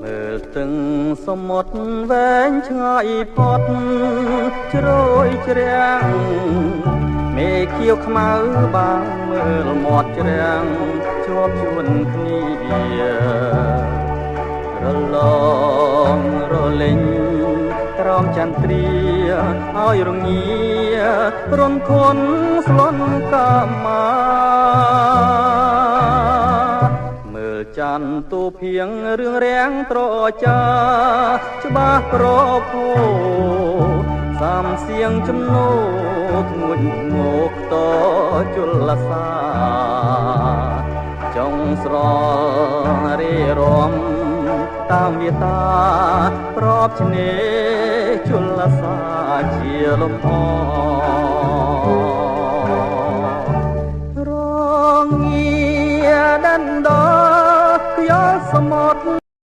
មើលទឹកសមុទ្រវែងឆ្ងាយផុតជ្រោយជ្រាំងមេឃខៀវខ្មៅបាំងមើលមាត់ជ្រាំងជាប់ជួនគ្នារលងរលេងក្រោមចន្ទ្រាឲ្យរងារំធនស្លន់កាមាមើលច័ន្ទទូភៀងរឿងរាំងត្រចាច្បាស់ប្រភោសំសៀងចំណោទងួចងោកតជលសាចុងស្រលរេរំតាមវាតាប្របឆ្នេរជលសាជាលំអរងាដណ្ដខ្យល់សមុទ្រ